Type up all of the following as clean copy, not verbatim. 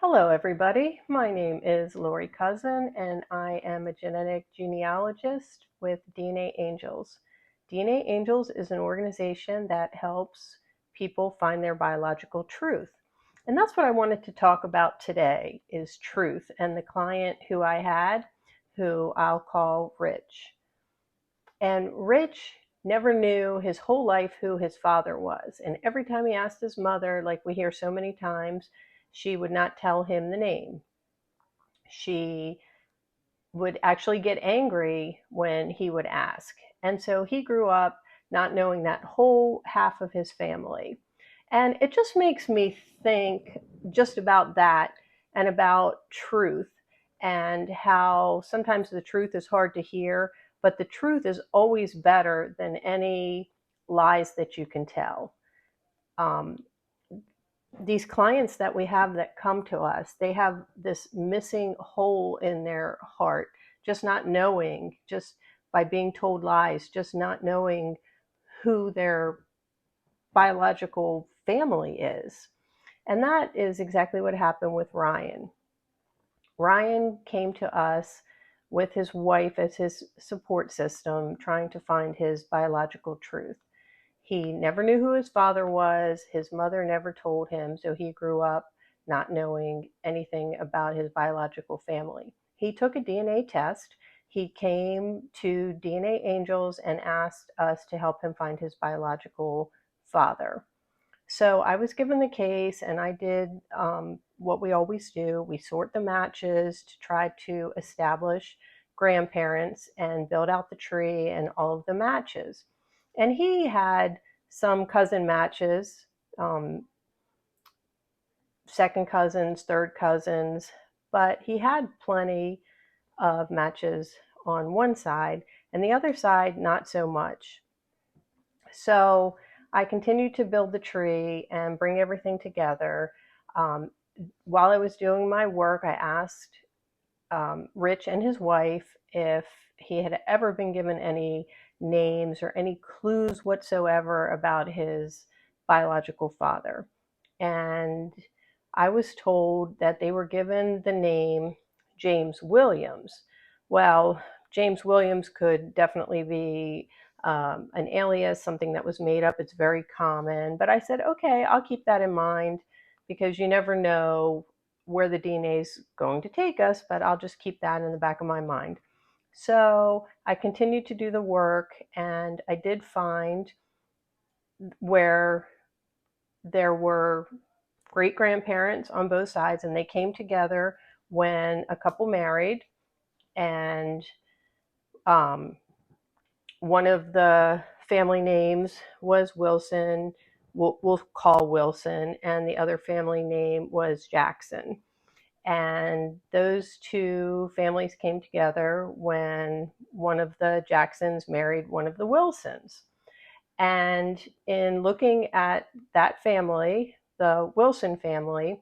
Hello, everybody. My name is Lorie Cousin, and I am a genetic genealogist with DNAngels. DNAngels is an organization that helps people find their biological truth. And that's what I wanted to talk about today is truth and the client who I had, who I'll call Rich. And Rich never knew his whole life who his father was. And every time he asked his mother, like we hear so many times, she would not tell him the name. She would actually get angry when he would ask. And so he grew up not knowing that whole half of his family. And it just makes me think just about that and about truth and how sometimes the truth is hard to hear, but the truth is always better than any lies that you can tell. Um, these clients that we have that come to us, they have this missing hole in their heart, just not knowing, just by being told lies, just not knowing who their biological family is. And that is exactly what happened with Ryan. Ryan came to us with his wife as his support system, trying to find his biological truth. He never knew who his father was. His mother never told him, so he grew up not knowing anything about his biological family. He took a DNA test. He came to DNAngels and asked us to help him find his biological father. So I was given the case, and I did what we always do. We sort the matches to try to establish grandparents and build out the tree and all of the matches. And he had some cousin matches, um, second cousins, third cousins, but he had plenty of matches on one side, and the other side, not so much. So I continued to build the tree and bring everything together. Um, while I was doing my work, I asked Rich and his wife if he had ever been given any names or any clues whatsoever about his biological father. And I was told that they were given the name James Williams. Well, James Williams could definitely be an alias, something that was made up. It's very common. But I said, okay, I'll keep that in mind because you never know where the DNA is going to take us, but I'll just keep that in the back of my mind. So I continued to do the work, and I did find where there were great grandparents on both sides, and they came together when a couple married, and um, one of the family names was Wilson. We'll call Wilson, and the other family name was Jackson. And those two families came together when one of the Jacksons married one of the Wilsons. And in looking at that family, the Wilson family,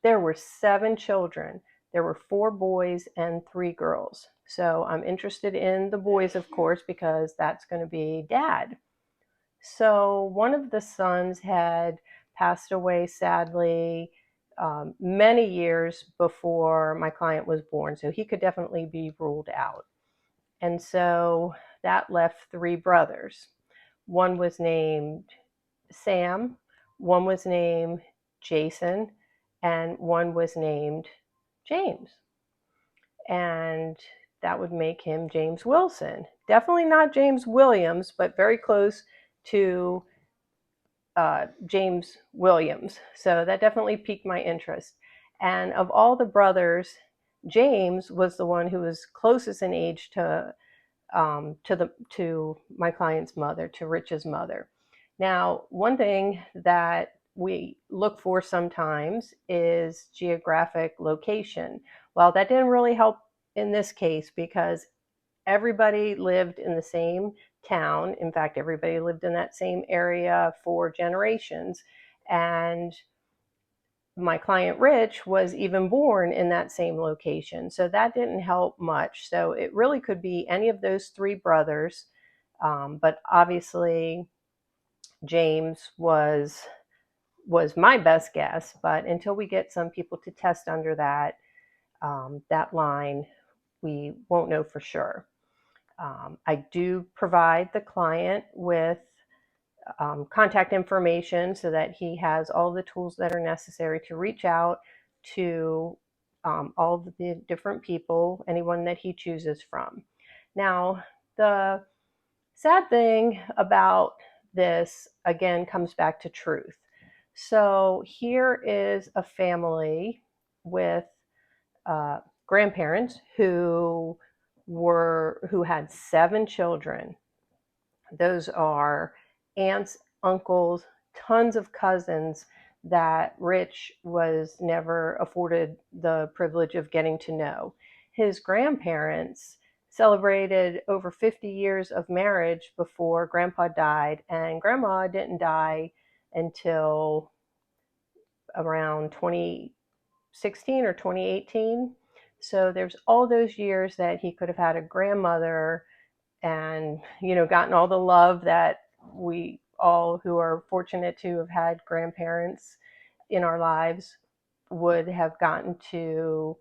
there were 7 children. There were 4 boys and 3 girls. So I'm interested in the boys, of course, because that's going to be dad. So one of the sons had passed away sadly many years before my client was born, so he could definitely be ruled out. And so that left 3 brothers. One was named Sam, one was named Jason, and one was named James. And that would make him James Wilson. Definitely not James Williams, but very close to James Williams. So that definitely piqued my interest. And of all the brothers, James was the one who was closest in age to my client's mother, to Rich's mother. Now, one thing that we look for sometimes is geographic location. Well, that didn't really help in this case because everybody lived in the same town. In fact, everybody lived in that same area for generations. And my client Rich was even born in that same location. So that didn't help much. So it really could be any of those 3 brothers. But obviously, James was was my best guess. But until we get some people to test under that line, we won't know for sure. I do provide the client with contact information so that he has all the tools that are necessary to reach out to all the different people, anyone that he chooses from. Now, the sad thing about this, again, comes back to truth. So here is a family with grandparents who had 7 children. Those are aunts, uncles, tons of cousins that Rich was never afforded the privilege of getting to know. His grandparents celebrated over 50 years of marriage before Grandpa died, and Grandma didn't die until around 2016 or 2018. So there's all those years that he could have had a grandmother and gotten all the love that we all who are fortunate to have had grandparents in our lives would have gotten to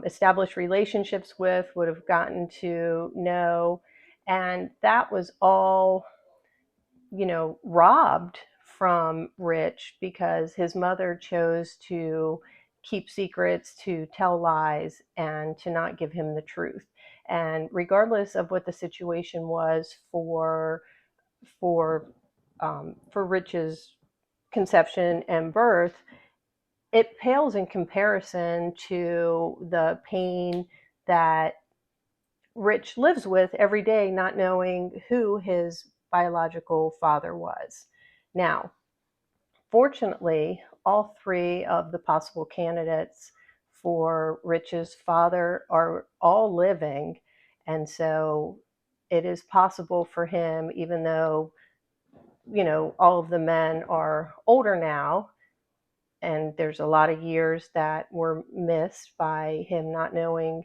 establish relationships with, would have gotten to know. And that was all robbed from Rich because his mother chose to keep secrets, to tell lies, and to not give him the truth. And regardless of what the situation was for Rich's conception and birth, it pales in comparison to the pain that Rich lives with every day, not knowing who his biological father was. Now, fortunately, all 3 of the possible candidates for Rich's father are all living. And so it is possible for him, even though, all of the men are older now, and there's a lot of years that were missed by him not knowing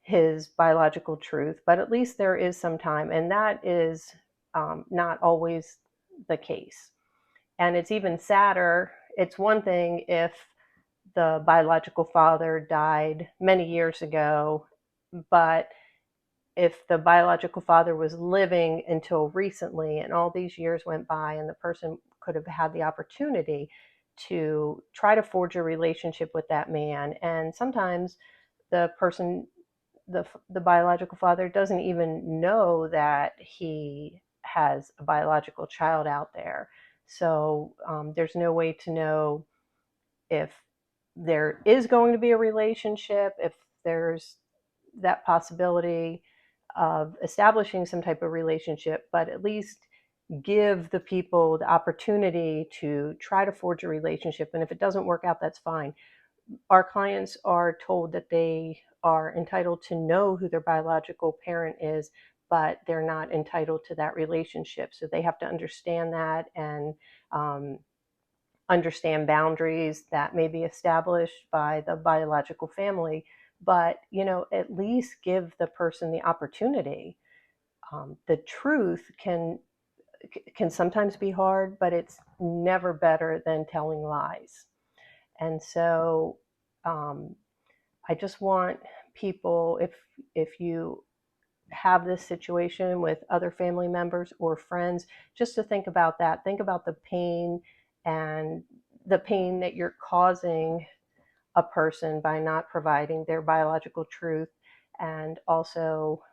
his biological truth, but at least there is some time, and that is not always the case. And it's even sadder. It's one thing if the biological father died many years ago, but if the biological father was living until recently and all these years went by and the person could have had the opportunity to try to forge a relationship with that man, and sometimes the person, the biological father, doesn't even know that he has a biological child out there. So there's no way to know if there is going to be a relationship, if there's that possibility of establishing some type of relationship, but at least give the people the opportunity to try to forge a relationship. And if it doesn't work out, that's fine. Our clients are told that they are entitled to know who their biological parent is, but they're not entitled to that relationship. So they have to understand that and understand boundaries that may be established by the biological family. But, at least give the person the opportunity. The truth can sometimes be hard, but it's never better than telling lies. And so I just want people, if you have this situation with other family members or friends, just to think about that. Think about the pain and the pain that you're causing a person by not providing their biological truth, and also,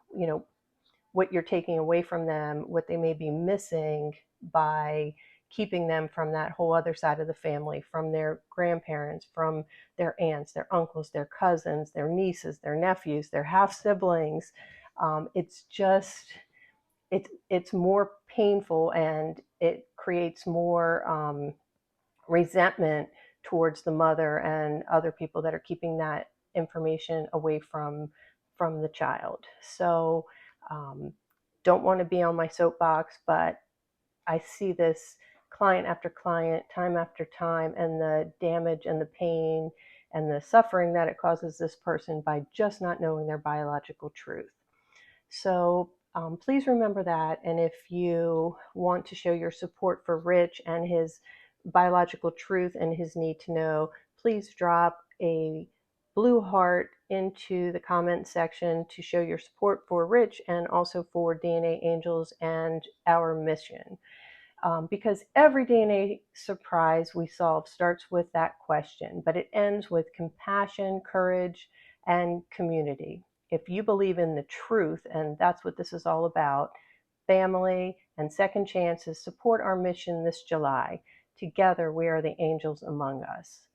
what you're taking away from them, what they may be missing by keeping them from that whole other side of the family, from their grandparents, from their aunts, their uncles, their cousins, their nieces, their nephews, their half siblings. It's just, it's more painful, and it creates more resentment towards the mother and other people that are keeping that information away from the child. So don't want to be on my soapbox, but I see this client after client, time after time, and the damage and the pain and the suffering that it causes this person by just not knowing their biological truth. So please remember that. And if you want to show your support for Rich and his biological truth and his need to know, please drop a blue heart into the comment section to show your support for Rich and also for DNA Angels and our mission. Because every DNA surprise we solve starts with that question, but it ends with compassion, courage, and community. If you believe in the truth, and that's what this is all about, family and second chances, support our mission this July. Together, we are the angels among us.